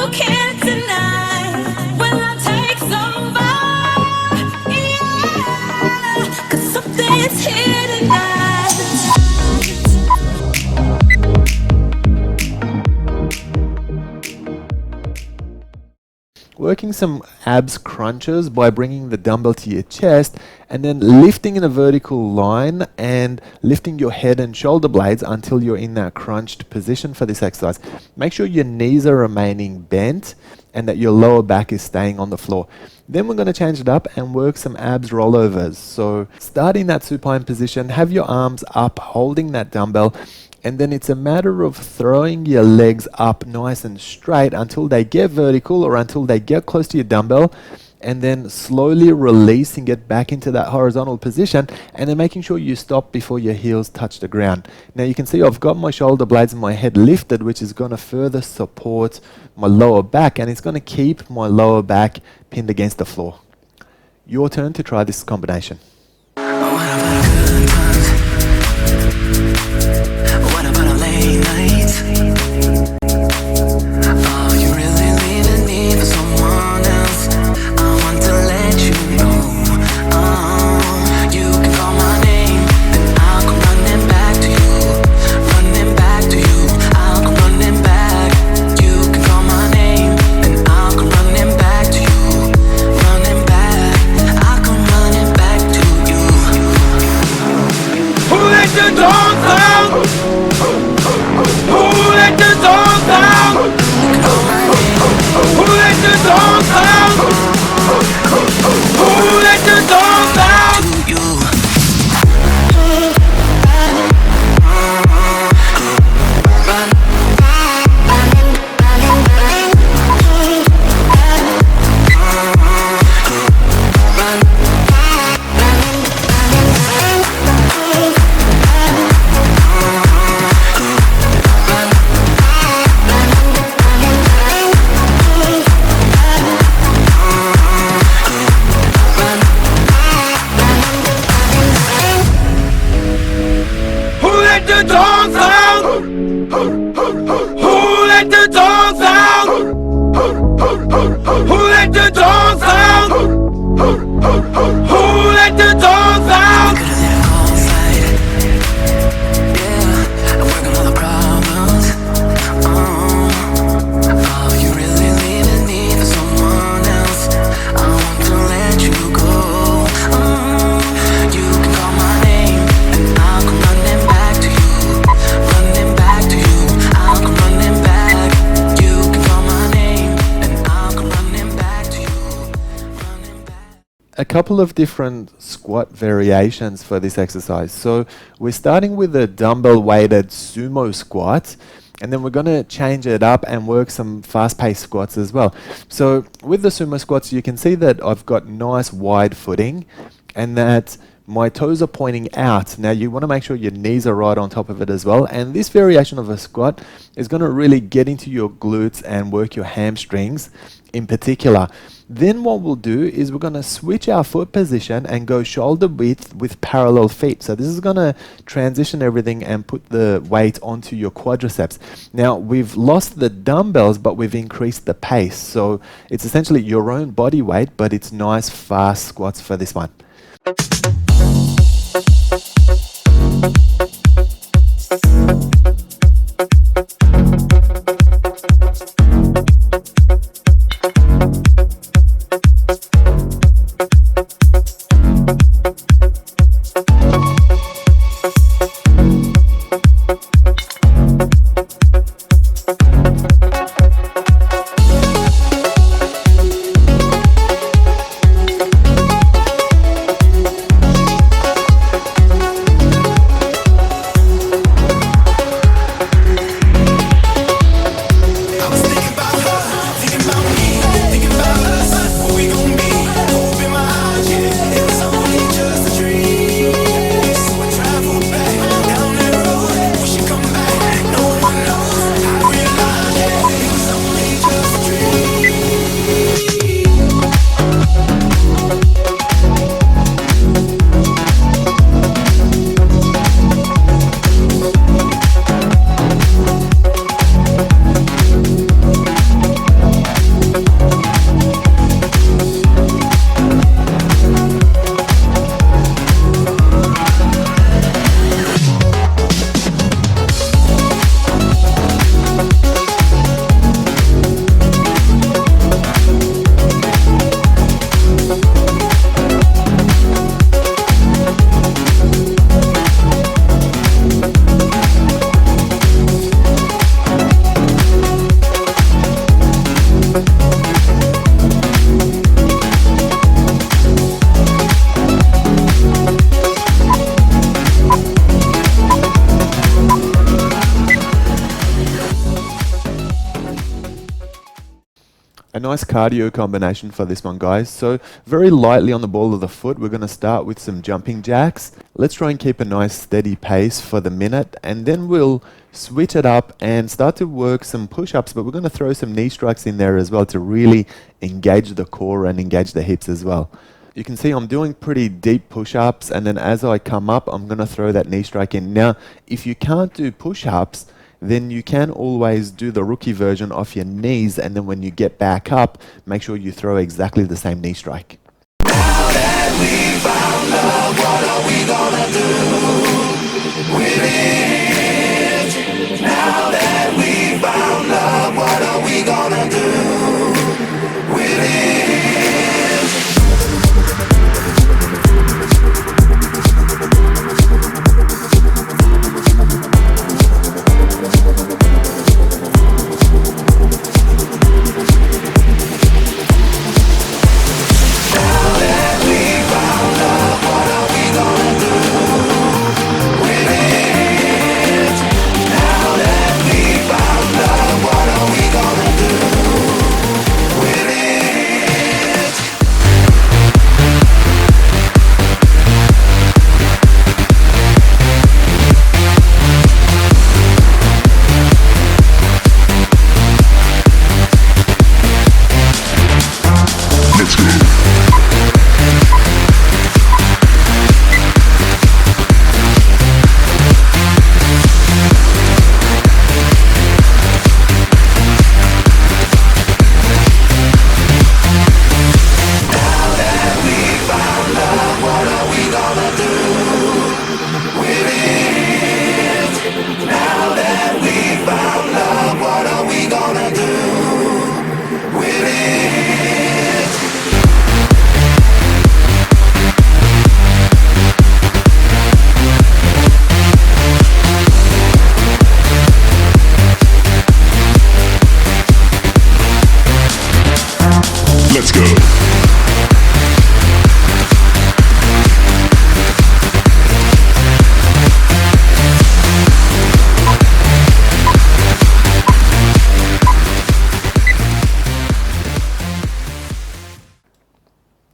S7: can't deny when love takes over. Yeah, 'cause something's here tonight.
S1: Working some abs crunches by bringing the dumbbell to your chest and then lifting in a vertical line and lifting your head and shoulder blades until you're in that crunched position for this exercise. Make sure your knees are remaining bent and that your lower back is staying on the floor. Then we're going to change it up and work some abs rollovers. So start in that supine position, have your arms up holding that dumbbell, and then it's a matter of throwing your legs up nice and straight until they get vertical or until they get close to your dumbbell, and then slowly releasing it back into that horizontal position, and then making sure you stop before your heels touch the ground. Now you can see I've got my shoulder blades and my head lifted, which is going to further support my lower back, and it's going to keep my lower back pinned against the floor. Your turn to try this combination.
S8: What about a late night? Are you really leaving me for someone else? I want to let you know. You can call my name and I'll come running back to you. Running back to you. I'll come running back. You can call my name and I'll come running back to you. Running back. I'll come running back to you.
S5: Who let the dogs out? Who let the dogs out? Who let the dogs out? Who let the dogs out?
S8: To you.
S5: Who let the dogs out? Who let the dogs out? Who let the dogs out? Who let the dogs out?
S8: Yeah, working on the problems. Are you really leaving me for someone else? I want to let you go. You can call my name and I'll come running back to you. Running back to you. I'll come running back. You can call my name and I'll come running back to you. Running back.
S1: A couple of different squat variations for this exercise. So we're starting with a dumbbell weighted sumo squat, and then we're going to change it up and work some fast-paced squats as well. So with the sumo squats, you can see that I've got nice wide footing and that my toes are pointing out. Now you want to make sure your knees are right on top of it as well, and this variation of a squat is going to really get into your glutes and work your hamstrings in particular. Then what we'll do is we're going to switch our foot position and go shoulder width with parallel feet. So this is going to transition everything and put the weight onto your quadriceps. Now we've lost the dumbbells, but we've increased the pace. So it's essentially your own body weight, but it's nice fast squats for this one. A nice cardio combination for this one, guys. So very lightly on the ball of the foot, we're going to start with some jumping jacks. Let's try and keep a nice steady pace for the minute, and then we'll switch it up and start to work some push-ups, but we're going to throw some knee strikes in there as well to really engage the core and engage the hips as well. You can see I'm doing pretty deep push-ups, and then as I come up, I'm going to throw that knee strike in. Now, if you can't do push-ups, then you can always do the rookie version off your knees, and then when you get back up, make sure you throw exactly the same knee strike.
S4: Now that we found love, what are we gonna do with it? Now that we found love, what are we gonna do with it?
S9: Let's go.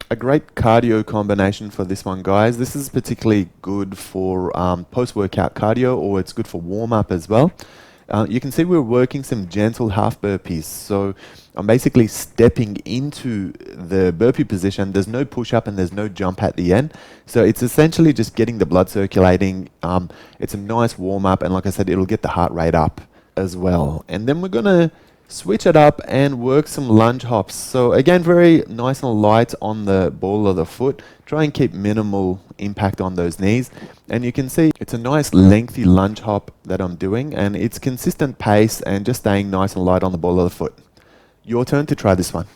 S1: A great cardio combination for this one, guys. This is particularly good for post-workout cardio, or it's good for warm-up as well. You can see we're working some gentle half burpees. So I'm basically stepping into the burpee position. There's no push-up and there's no jump at the end. So it's essentially just getting the blood circulating. It's a nice warm-up, and like I said, it'll get the heart rate up as well. And then we're going to switch it up and work some lunge hops. So again, very nice and light on the ball of the foot. Try and keep minimal impact on those knees. And you can see it's a nice lengthy lunge hop that I'm doing, and it's consistent pace and just staying nice and light on the ball of the foot. Your turn to try this one.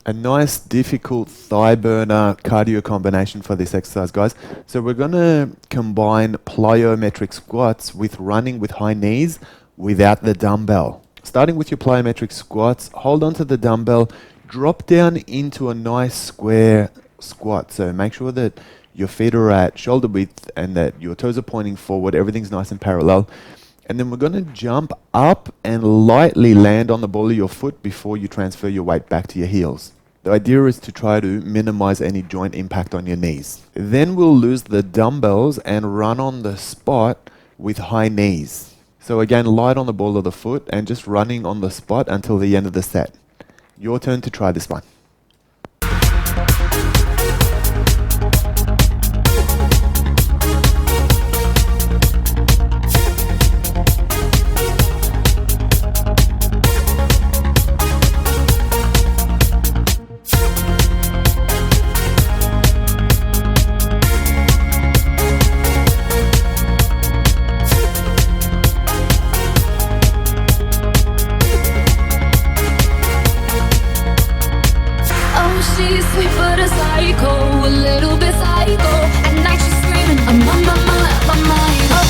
S1: A nice difficult thigh burner cardio combination for this exercise, guys. So we're going to combine plyometric squats with running with high knees without the dumbbell. Starting with your plyometric squats, hold onto the dumbbell, drop down into a nice square squat. So make sure that your feet are at shoulder width and that your toes are pointing forward, everything's nice and parallel. And then we're going to jump up and lightly land on the ball of your foot before you transfer your weight back to your heels. The idea is to try to minimize any joint impact on your knees. Then we'll lose the dumbbells and run on the spot with high knees. So again, light on the ball of the foot and just running on the spot until the end of the set. Your turn to try this one.
S3: She's sweet but a psycho, a little bit psycho. At night she's screaming, I'm on my mind, my mind. Oh.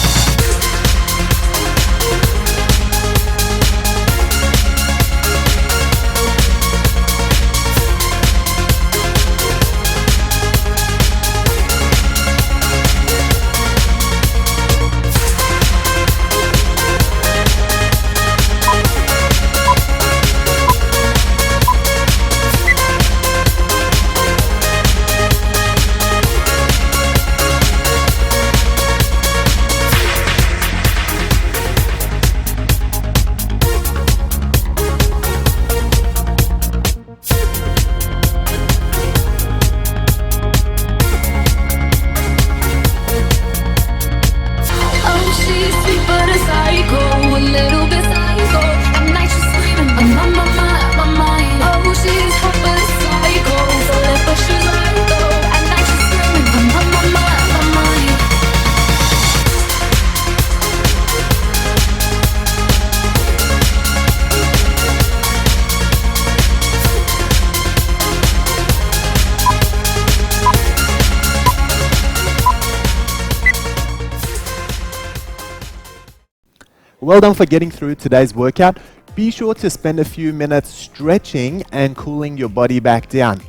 S1: Well done for getting through today's workout. Be sure to spend a few minutes stretching and cooling your body back down.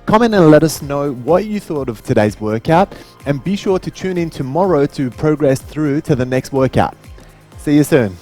S1: Comment and let us know what you thought of today's workout, and be sure to tune in tomorrow to progress through to the next workout. See you soon.